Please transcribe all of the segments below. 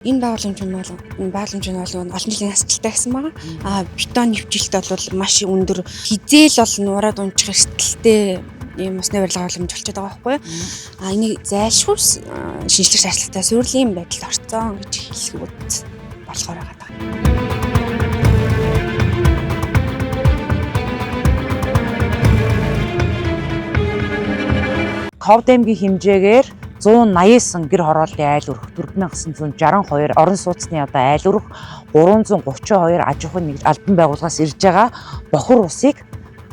Энэ байгууламж нь бол олон жилийн асуудалтай гэсэн байгаа. Бетон нэвжилт бол маш өндөр хизээл бол нураад унчих эрсдэлтэй ийм усны барилга байгууламж болчиход байгаа байхгүй юу? Энийг зайлшгүй шинжлэх шаардлагатай суурилын байдалд орцсон гэж хэлэхэд болохоор байгаа. Ховд аймгийн хэмжээгээр 189 гэр хорооллын айл өрх, 4962 орон сууцны айл өрх, 332 аж ахуйн албан байгууллагаас ирж байгаа бохор усыг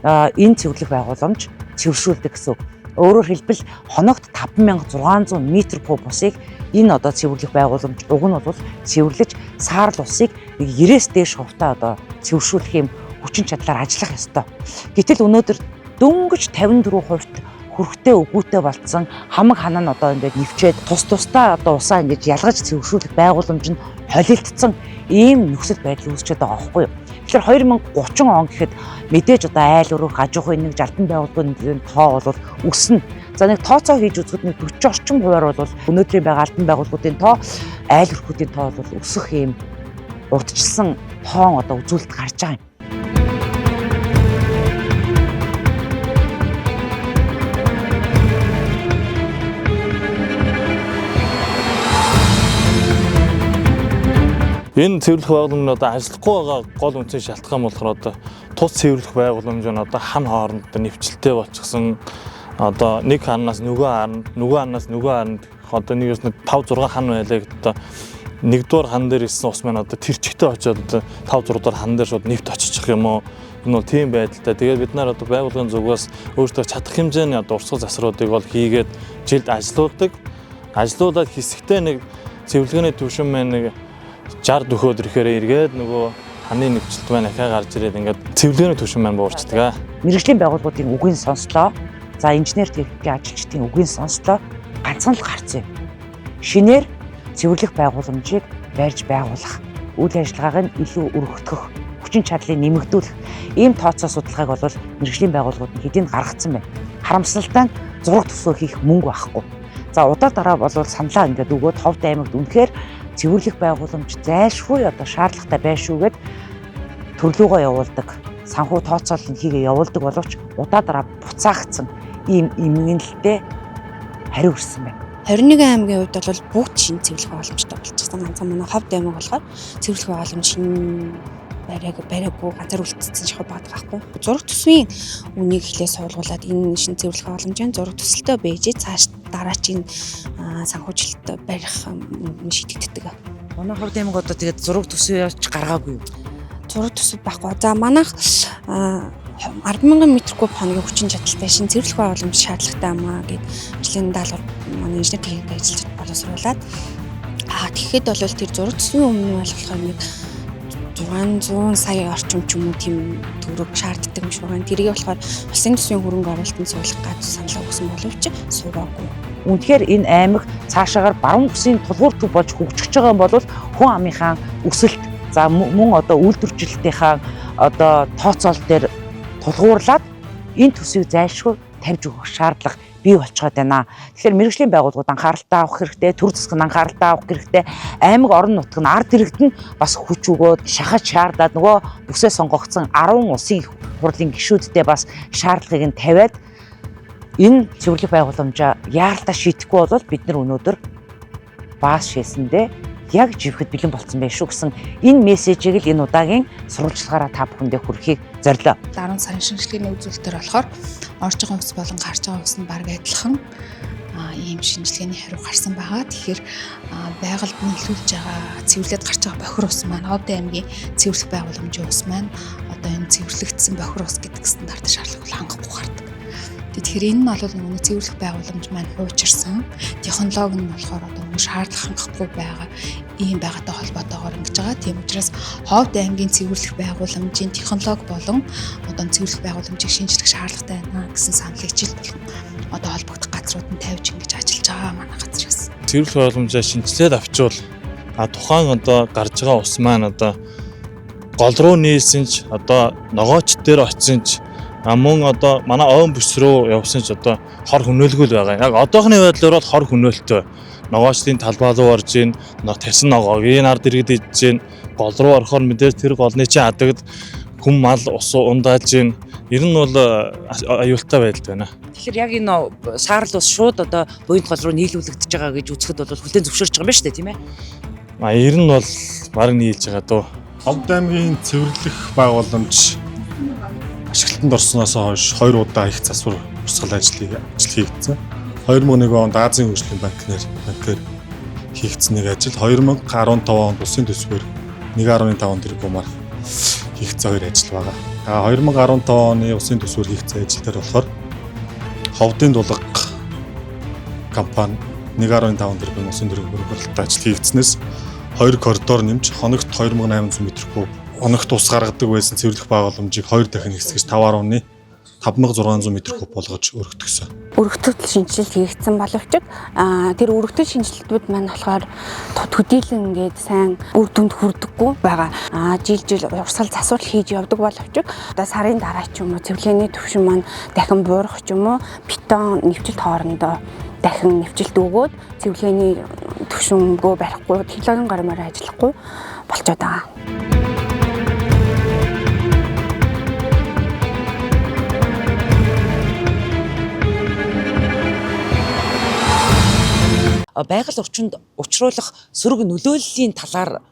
энэ цэвэрлэх байгууламж цэвэршүүлдэг гэсэн. Өөрөөр хэлбэл хоногт 5600 м3 усыг энэ цэвэрлэх байгууламж уг нь бол цэвэрлэж саарл усыг 90-с дээш хувьтай цэвэршүүлэх юм хүчин чадлаар ажиллах ёстой. Гэтэл өнөөдөр дөнгөж 54% хүрхтэй өгөөтэй болцсон хамаг ханаа нь ингээд нэвчээд тусдаа усаа ингэж ялгаж цэвэршүүлэх байгууламж нь холилдсон ийм нөхцөл байдал үүсчээд байгаа байхгүй юу. Тэгэхээр 2030 он гэхэд мэдээж айл өрөх, аж ахуйн нэг албан байгууллагын тоо бол өснө. За нэг тооцоо хийж үзэхэд нэг 40 орчим хувиар бол өнөөдрийн байгаа албан байгууллагуудын тоо, айл өрхүүдийн тоо бол өсөх ийм урдчилсан тоон үзүүлэлт гарч байгаа юм. Энэ цэвэрлэх байгууламж нь ажиллахгүй байгаа гол үндсэн шалтгаан болохоор тус цэвэрлэх байгууламж нь хам хооронд нэвчилтэй болчихсон. Нэг ханаас нөгөө ханаас нөгөө ханд нэг 5-6 хан байлаа гэдэг нэгдүгээр хан дээр ирсэн ус маань тэрчгтэй очиод 5-6 дугаар хан дээр шууд нэвт очичих юм уу? Энэ бол тийм байдалтай. Тэгээд бид нар байгууллагын зүгээс өөрсдөө чадах хэмжээний урсгал засруудыг бол хийгээд жилд ажилуулдаг. Ажилуулаад хэсэгтээ нэг цэвэрлэгээний түвшин маань нэг 60 дөхөөд ирэхээр эргээд нөгөө ханы нэвчлэлт маань ахаа гарч ирээд ингээд цэвэрлэгээний түвшин маань буурчдаг. Мэргэжлийн байгууллагуудын үгийг сонслоо. За инженер техникийн ажилчдын үгийг сонслоо. Ганцхан л гарсан юм. Шинээр цэвэрлэх байгууламжийг барьж байгуулах, үйл ажиллагааг нь илүү өргөтгөх, хүчин чадлыг нэмэгдүүлэх ийм тооцоо судалгааг бол мэргэжлийн байгууллагууд нь хэдийн гаргацсан байна. Харамсалтай нь зураг төсөө хийх мөнгө байхгүй. За удаа дараа бол саналаа ингээд өгөөд Ховд аймагт үнэхээр цэвэрлэх байгууламж зайлшгүй шаардлагатай байшүүгээд төрлөөгөө явуулдаг. Санхүү тооцоолол нь хийгээ явуулдаг боловч удаа дараа буцаагдсан ийм эмгэнэлтэй хариу ирсэн байна. 21 аймгийн хувьд бол бүгд шинэ цэвэрлэх байгууламжтай болчихсон. Ганцхан манай Ховд аймаг болохоор цэвэрлэх байгууламж шинэ бариаггүй ганцаар үлдсэн шахав байдаг байхгүй. Зураг төсвийн үнийг хэлээ суулгуулад энэ шинэ цэвэрлэх байгууламжийн зураг төсөлтөө бэжээ цааш дараачийн санхүүжилт барих шийдэгддэг. Манай Ховд аймаг тэгээд зураг төсөө явж гаргаагүй юу? Зураг төсөв байхгүй. За манайх 10,000 м3 хоногийн хүчин чадалтай шинэ цэвэрлэх байгууламж шаардлагатай амаа гэд ажлын даалгавар манай инженер техникийн ажилчид боловсруулад тэгэхэд бол тэр зураг төсвийн өмнө болохоор нэг 600 сая орчим ч юм уу тийм төгрөг шаарддаг юм шиг байна. Тэрийг болохоор улсын төсвийн хөрөнгө оруулалтанд суулгах газар саналаа өгсөн боловч суугаагүй. Үнэхээр энэ аймаг цаашаагаар баруун үсгийн тулгуур төв болж хөгжиж байгаа юм бол хүн амынхаа өсөлт за мөн үйлдвэржилтийнхаа тооцоол дээр тулгуурлаад энэ төсвийг зайлшгүй тавьж өгөх шаардлага бий болчиход байна. Тэгэхээр мэргэжлийн байгууллагууд анхааралтай авах хэрэгтэй, төр засаг нь анхааралтай авах хэрэгтэй. Аймаг орон нутг нь ард иргэд нь бас хүч өгөөд шахаж шаардаад нөгөө бүсээ сонгогдсон 10 улсын хурлын гишүүдтэй бас шаардлагыг нь тавиад энэ цэвэрлэх байгууламжаа яаралтай шийдэхгүй бол бид нар өнөөдөр баас шээсэндээ яг живхэд бэлэн болсон байх шүү гэсэн энэ мессежийг л энэ удаагийн сурвалжлагаараа та бүхэндээ хүргэхийг зорилоо. 10 сарын шинжилгээний үзүүлэлтээр болохоор орж байгаа ус болон гарч байгаа ус нь бараг адилхан ийм шинжилгээний хариу гарсан байгаа. Тэгэхээр байгальд нийлүүлж байгаа цэвэрлээд гарч байгаа бохир ус маань Ховд аймгийн цэвэрлэх байгууламжийн ус маань энэ цэвэрлэгдсэн бохир ус гэдэг стандартын шаардлагыг хангахгүй гардаг. Тэгэхээр энэ нь бол нөгөө цэвэрлэх байгууламж маань хуучирсан технологи нь болохоор нөгөө шаардлага хангахгүй байгаа ийм байгаатай холбоотойгоор ингэж байгаа. Тийм учраас Ховд аймгийн цэвэрлэх байгууламжийн технологи болон цэвэрлэх байгууламжийг шинжлэх шаардлагатай байна гэсэн саналыг жил болгон холбогдох газрууд нь тавьж ингэж ажиллаж байгаа манай газраас. Цэвэрлэх байгууламжаа шинжилээд авчвал тухайн гарч байгаа ус маань гол руу нийлсэн ч ногооч дээр очсон ч мөн манай ойн бүс рүү явсан ч хор хөнөөлгүй л байгаа. Яг одоохны байдлаар бол хор хөнөөлтөө. ногоочлын талбай руу орж ийн, тарьсан ногоог энэ ард иргэд идэж ийн, гол руу орохоор мэдээж тэр голны чинь хадагд хүм мал ус ундааж ийн. Ер нь бол аюултай байдал байна. Тэгэхээр яг энэ саарл ус шууд одоо буйд гол руу нийлүүлэгдэж байгаа гэж үзэхэд бол хүлээн зөвшөөрч байгаа юм байна шүү дээ, тийм ээ? Ер нь бол баг нийлж байгаа дөө. Ховд аймгийн цэвэрлэх байгууламж ашиглалтанд орсноос хойш 2 удаа их засвар урсгал ажил хийгдсэн. 2001 онд Азийн хөгжлийн банкээр хийгдсэн нэг ажил, 2015 онд улсын төсвөөр 1.5 тэрбумаар хийгдсэн 2 ажил байгаа. 2015 оны улсын төсвөөр хийгдсэн ажил дээр болохоор Ховдын дулга компани 1.5 тэрбум улсын төрөлхтөнд ажил хийгдснээс 2 коридор нэмж хоногт 2800 м3 хоногт ус гаргадаг байсан цэвэрлэх байгууламжийг 2 дахин хэсгэж 5.5600 м3 болгож өргөдгсөн. Өргөтөл шинжилэл хийгдсэн боловч тэр өргөтөл шинжилэлтүүд маань болохоор төдийлөн ингээд сайн үр дүнд хүрдэггүй байгаа. Жил урсгал засвар хийж явдаг боловч одоо сарын дараа ч юм уу цэвэрлэгээний түвшин маань дахин буурах ч юм уу бетон нэвчилт хоорондоо дахин нэвчилт өгөөд цэвэрлэгээний түвшингөө барихгүй килограмм гармаар ажиллахгүй болчиход байгаа. Байгаль орчинд учруулах сөрөг нөлөөллийн талаар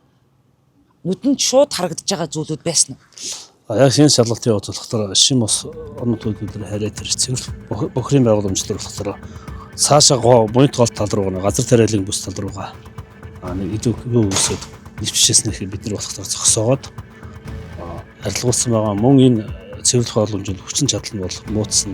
нүдэнд шууд харагдаж байгаа зүйлүүд байсан уу? Яг шинэ шалгалтын явуулахаар шим ус орон нутгуудаар хараад тэр цэвэрлэх бохирын байгууламжлал болохоор цаашаа буйд гол тал руугаа газар тариалан бүс тал руугаа нэг илүү үсэд нэвчшээснээр бид нар болохоор зогсоогоод арилгуулсан байгаа. Мөн энэ цэвэрлэх байгууламжийн хүчин чадал нь бол муудсан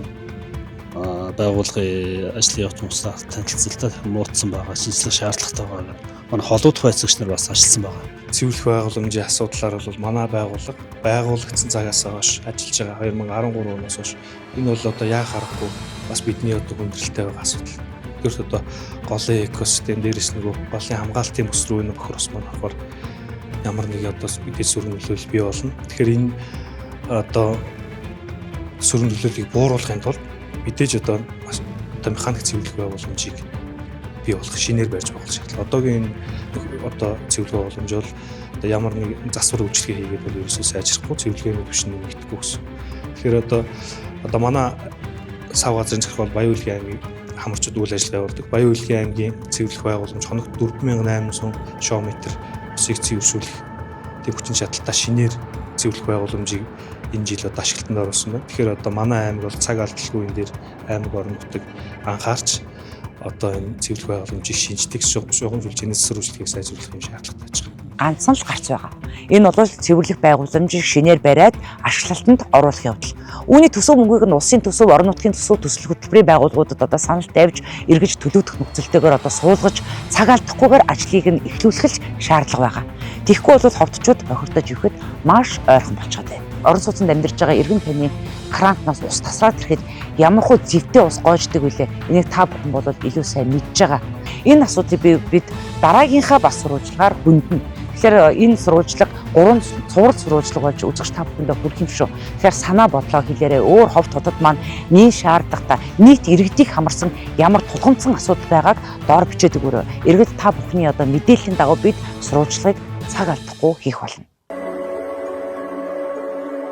байгууллагын ажлын явц мөсөөр танилцуулалтад муудсан байгаа. Шинжилгээ шаардлагатай байгаа. Манай холууд байцаагч нар бас ажилласан байгаа. Цэвэрлэх байгууламжийн асуудлаар бол манай байгууллага байгуулагдсан цагаас хойш ажиллаж байгаа 2013 оноос хойш энэ бол одоо яа харахгүй бас бидний одоо хүндрэлтэй байгаа асуудал. Тэгвэл одоо голын экосистем дээрээс нөгөө голын хамгаалтын бүс рүү энэ бохир ус маань авахар ямар нэг одоо бидний сөрөг нөлөөлөл бий болно. Тэгэхээр энэ одоо сөрөг нөлөөллийг бууруулахын тулд мэдээж одоо механик цэвэрлэх байгууламжийг бий болох шинээр барьж болох шаардлага. Одоогийн одоо цэвэрлэх байгууламж бол одоо ямар нэг засвар үйлчлэгээ хийгээд бол ерөөсөө сайжрахгүй цэвэрлэгээний түвшин нэмэгдэхгүй гэсэн. Тэгэхээр одоо манай сав газрын захирал Баян-Улгийн аймгийн хамарчууд үйл ажиллагаа явуулдаг. Баян-Улгийн аймгийн цэвэрлэх байгууламж хоногт 4800 шометр усыг цэвэршүүлэх тийм хүчин чадалтай шинээр цэвэрлэх байгууламжийг энэ жил одоо ашиглалтанд оруулсан байна. Тэгэхээр одоо манай аймаг бол цаг алдалгүй энэ дээр аймаг орон нутаг анхаарч одоо энэ цэвэрлэх байгууламжийг шинжлэх шугамжуулж нэсэр үйлчлэгийг сайжруулах юм шаардлагатай байж байгаа. Ганцхан л гарч байгаа. Энэ бол цэвэрлэх байгууламжийг шинээр бариад ашиглалтанд оруулах явдал. Үүний төсөв мөнгийг нь улсын төсөв, орон нутгийн төсөв, төсөл хөтөлбөрийн байгууллагуудад одоо санал тавьж эргэж төлөвлөх нөхцөлтэйгээр одоо суулгаж цаг алдахгүйгээр ажлыг нь эхлүүлэх шаардлага байгаа. Тэгэхгүй бол ховдчууд бохирдож ирэхэд маш ойрхон болчиход байна. Орон сууцнд амьдарч байгаа иргэн таны крантнаас ус тасраад ирэхэд ямар хөө зэвтэй ус гоождөг вүлээ. Энийг та бүхэн бол илүү сайн мэдж байгаа. Энэ асуудлыг бид дараагийнхаа бас сурвалжлагаар хөндөг. Тэгэхээр энэ сурвалжлага 3 цуврал сурвалжлага болж үзэгч та бүхэндээ хүрэх юм шүү. Тэгэхээр санаа бодлоо хэлээрээ өөр ховд хотод маань нийт шаардлагатай нийт иргэдийг хамарсан ямар тулгамдсан асуудал байгааг доор бичээд өгөөрэй. Иргэд та бүхний одоо мэдээллийн дагуу бид сурвалжлагыг цаг алдахгүй хийх болно.